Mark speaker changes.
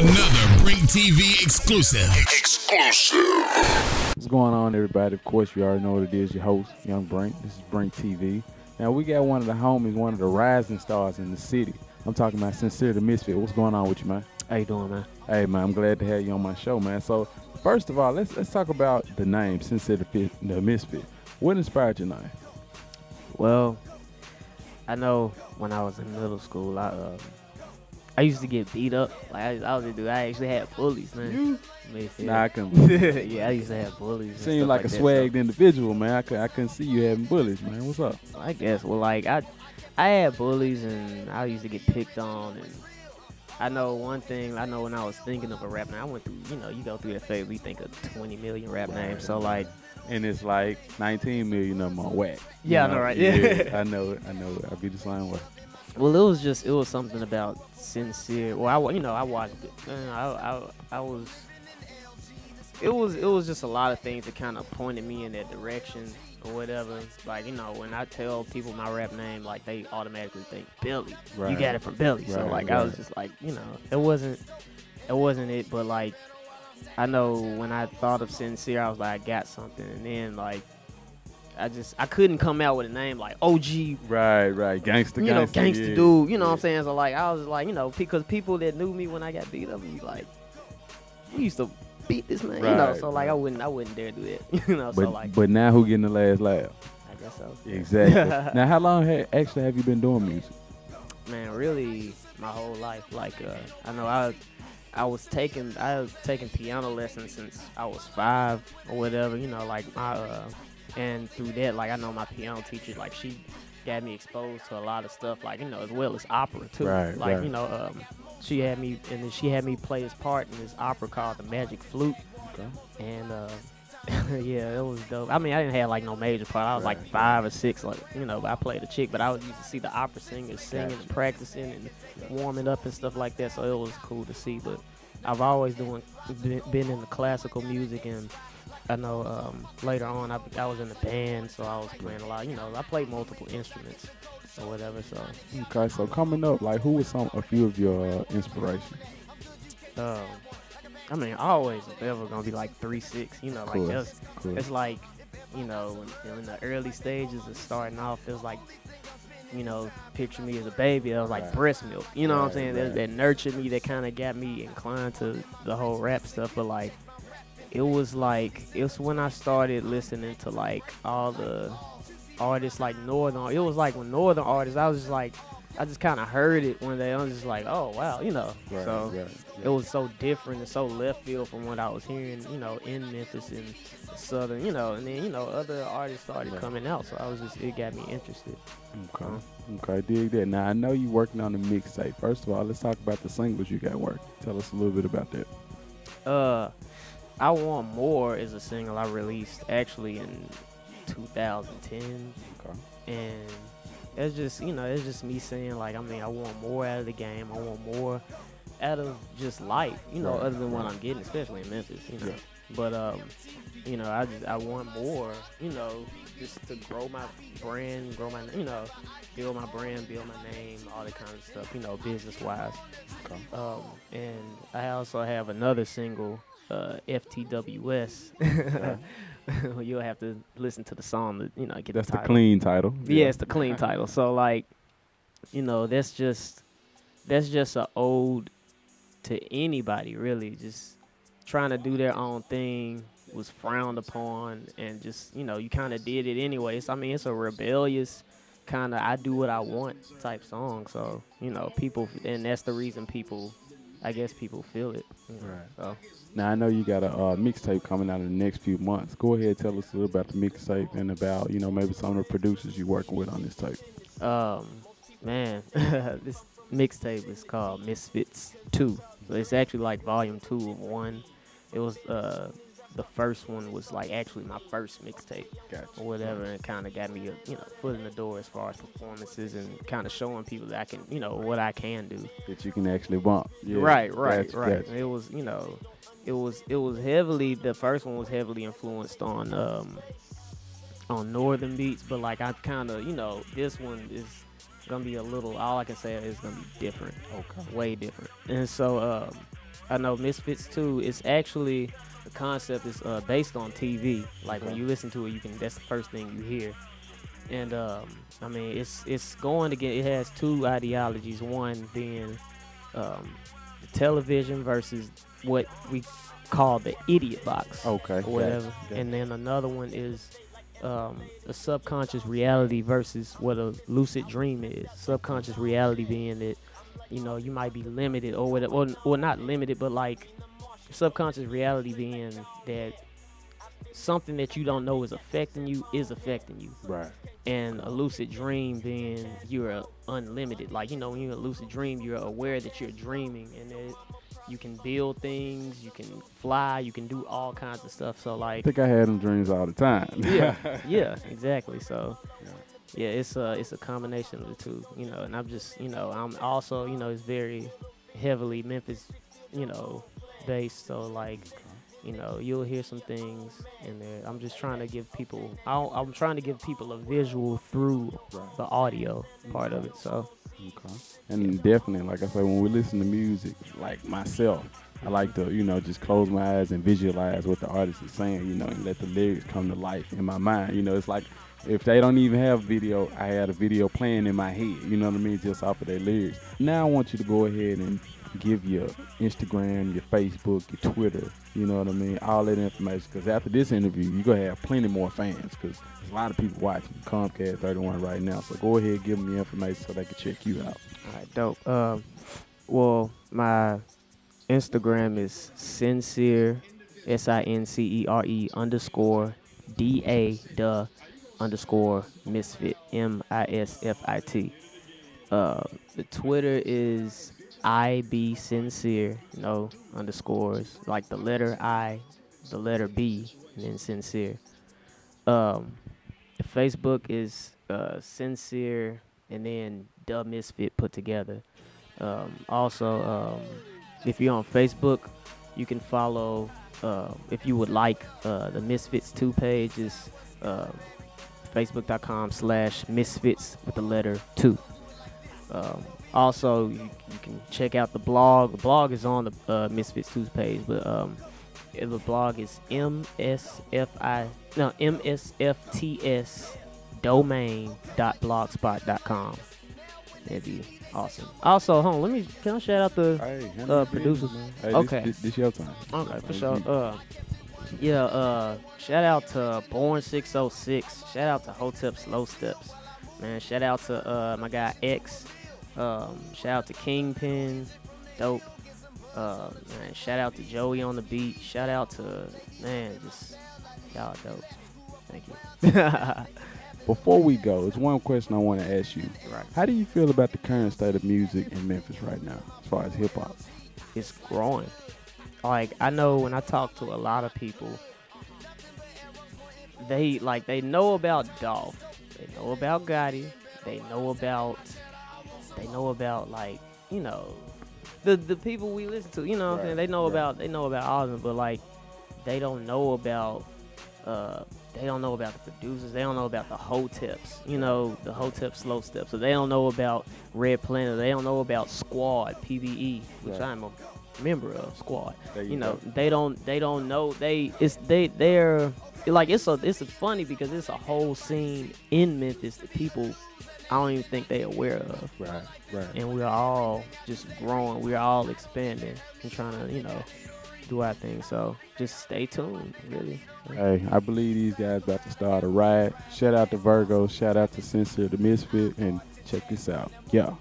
Speaker 1: Another Brink TV exclusive.
Speaker 2: What's going on, everybody? Of course, you already know what it is. Your host, Young Brink. This is Brink TV. Now, we got one of the homies, one of the rising stars in the city. I'm talking about Sincere the Misfit. What's going on with you, man?
Speaker 3: How you doing, man?
Speaker 2: Hey, man, I'm glad to have you on my show, man. So, first of all, let's talk about the name, Sincere the Misfit. What inspired your name?
Speaker 3: Well, I know when I was in middle school, I used to get beat up. Like I was a dude. I actually had bullies, man.
Speaker 2: Nah, I couldn't.
Speaker 3: Yeah, I used to have bullies.
Speaker 2: Seemed like a swagged individual, man. I couldn't see you having bullies, man. What's up?
Speaker 3: I guess. Well, like I had bullies, and I used to get picked on. And I know one thing. I know when I was thinking of a rap name, I went through. You know, you go through that phase. We think of 20 million rap names. So like.
Speaker 2: And it's like 19 million of them on whack.
Speaker 3: Yeah, I know, right? Yeah.
Speaker 2: I know. I'll be the same way.
Speaker 3: Well, it was something about Sincere. Well, I watched it. It was just a lot of things that kind of pointed me in that direction or whatever. Like, you know, when I tell people my rap name, like, they automatically think Billy. Right. You got it from Billy. So, like, I was just like, you know, it wasn't it, but, like, I know when I thought of Sincere, I was like, I got something. And then, like, I couldn't come out with a name like OG.
Speaker 2: Right. Gangster,
Speaker 3: gangster dude. You know what I'm saying? So, like, I was like, you know, because people that knew me when I got beat up, be like, we used to beat this man, you know. So, like, I wouldn't dare do that, you know.
Speaker 2: But now who getting the last laugh?
Speaker 3: I guess so.
Speaker 2: Exactly. Now, how long have you been doing music?
Speaker 3: Man, really, my whole life. Like, I know I was taking piano lessons since I was 5 or whatever, you know, like and through that, like, I know my piano teacher, like, she got me exposed to a lot of stuff, like, you know, as well as opera too.
Speaker 2: Right.
Speaker 3: You know, she had me play his part in this opera called The Magic Flute.
Speaker 2: Okay.
Speaker 3: And yeah, it was dope. I mean, I didn't have like no major part. I was like 5 or 6, like, you know, I played a chick, but I was used to see the opera singers singing and practicing and warming up and stuff like that, so it was cool to see. But I've always been in the classical music, and I know later on I was in the band, so I was playing a lot. You know, I played multiple instruments or whatever. So
Speaker 2: okay, so coming up, like, who was a few of your inspirations?
Speaker 3: I mean, always ever gonna be like 3-6. You know, like
Speaker 2: cool.
Speaker 3: It's like, you know, in the early stages of starting off, it was like, you know, picture me as a baby. I was like breast milk. You know what I'm saying? That nurtured me, that kind of got me inclined to the whole rap stuff. But like, it was when I started listening to like all the artists like Northern. It was like when Northern artists, I just kind of heard it one day. I was just like, oh wow, you know. It was so different and so left field from what I was hearing, you know, in Memphis and Southern, you know. And then, you know, other artists started coming out, so it got me interested.
Speaker 2: Okay, dig that. Now, I know you're working on the mixtape. First of all, let's talk about the singles you got working. Tell us a little bit about that.
Speaker 3: I Want More is a single I released actually in 2010.
Speaker 2: Okay.
Speaker 3: And it's just, you know, it's just me saying, like, I mean, I want more out of the game. I want more out of just life, you know, other than what I'm getting, especially in Memphis, you know. Yeah. But, you know, I want more, you know, just to grow my brand, you know, build my brand, build my name, all that kind of stuff, you know, business-wise.
Speaker 2: Okay.
Speaker 3: And I also have another single, FTWS. You'll have to listen to the song to, you know, get
Speaker 2: that's
Speaker 3: the title.
Speaker 2: The clean title.
Speaker 3: Yeah, it's the clean title. So, like, you know, that's just an ode to anybody, really. Just trying to do their own thing was frowned upon, and just, you know, you kind of did it anyways. I mean, it's a rebellious kind of I do what I want type song. So, you know, people, and that's the reason I guess people feel it. You know,
Speaker 2: right.
Speaker 3: So.
Speaker 2: Now, I know you got a mixtape coming out in the next few months. Go ahead, tell us a little about the mixtape and about, you know, maybe some of the producers you're working with on this tape.
Speaker 3: Man, this mixtape is called Misfits 2. So it's actually like volume 2 of 1. It was the first one was like actually my first mixtape or whatever, and it kind of got me a, you know, foot in the door as far as performances and kind of showing people that I can, you know, what I can do.
Speaker 2: That you can actually bump. Yeah.
Speaker 3: Right. It was, you know, it was heavily, the first one was heavily influenced on northern beats, but like I kind of, you know, this one is gonna be a little, all I can say is gonna be different.
Speaker 2: Okay.
Speaker 3: Way different. And so I know Misfits too. It's actually the concept is based on TV. Like when you listen to it, that's the first thing you hear. And I mean, it's going to get. It has two ideologies. One being the television versus what we call the idiot box,
Speaker 2: Okay.
Speaker 3: or whatever.
Speaker 2: Gotcha.
Speaker 3: And then another one is a subconscious reality versus what a lucid dream is. Subconscious reality being that you might be limited or whatever, or not limited, but like subconscious reality being that something that you don't know is affecting you.
Speaker 2: Right.
Speaker 3: And a lucid dream being you're unlimited. Like, when you're a lucid dream, you're aware that you're dreaming and that you can build things, you can fly, you can do all kinds of stuff. So
Speaker 2: I
Speaker 3: like,
Speaker 2: think I had them dreams all the time.
Speaker 3: yeah, exactly. So yeah, it's a combination of the two, and I'm just, I'm also, it's very heavily Memphis, based. So like, you'll hear some things in there. I'm just trying to give people, I'm trying to give people a visual through the audio part of it. So.
Speaker 2: Okay. And definitely, like I say, when we listen to music, like myself, I like to, just close my eyes and visualize what the artist is saying, and let the lyrics come to life in my mind. It's like if they don't even have video, I had a video playing in my head, you know what I mean, just off of their lyrics. Now I want you to go ahead and give your Instagram, your Facebook, your Twitter, you know what I mean, all that information. Because after this interview, you're going to have plenty more fans because there's a lot of people watching Comcast 31 right now. So go ahead and give them the information so they can check you out.
Speaker 3: All right, dope. Well, my Instagram is sincere, SINCERE _DA Misfit, MISFIT. The Twitter is IB Sincere, no underscores, like the letter I, the letter B, and then sincere. The Facebook is sincere and then the Misfit put together. Also, if you're on Facebook, you can follow, if you would like, the Misfits 2 page is facebook.com/Misfits with the letter 2. Also, you can check out the blog. The blog is on the Misfits 2 page, but the blog is msftsdomain.blogspot.com. That'd be awesome. Also, can I shout out the producers?
Speaker 2: Hey,
Speaker 3: Okay.
Speaker 2: This your time.
Speaker 3: Okay, for sure. Shout out to Born 606. Shout out to Hotep Slow Steps. Man, shout out to my guy X. Shout out to Kingpin. Dope. Man, shout out to Joey on the beat. Shout out to, just y'all dope. Thank you.
Speaker 2: Before we go, there's one question I want to ask you.
Speaker 3: Right.
Speaker 2: How do you feel about the current state of music in Memphis right now, as far as hip hop?
Speaker 3: It's growing. Like, I know when I talk to a lot of people, they know about Dolph, they know about Gotti, they know about like, the people we listen to, what I'm saying? They know about all of them, but like they don't know about the producers. They don't know about the Hoteps, the Hotep Slow Steps. So they don't know about Red Planet. They don't know about Squad, PBE, which I'm a member of Squad. They don't know. It's funny because it's a whole scene in Memphis that people, I don't even think they're aware of.
Speaker 2: Right.
Speaker 3: And we're all just growing. We're all expanding and trying to, do our thing. So just stay tuned, really.
Speaker 2: Hey, I believe these guys about to start a riot. Shout out to Virgo. Shout out to Sincere the Misfit. And check this out. Yeah.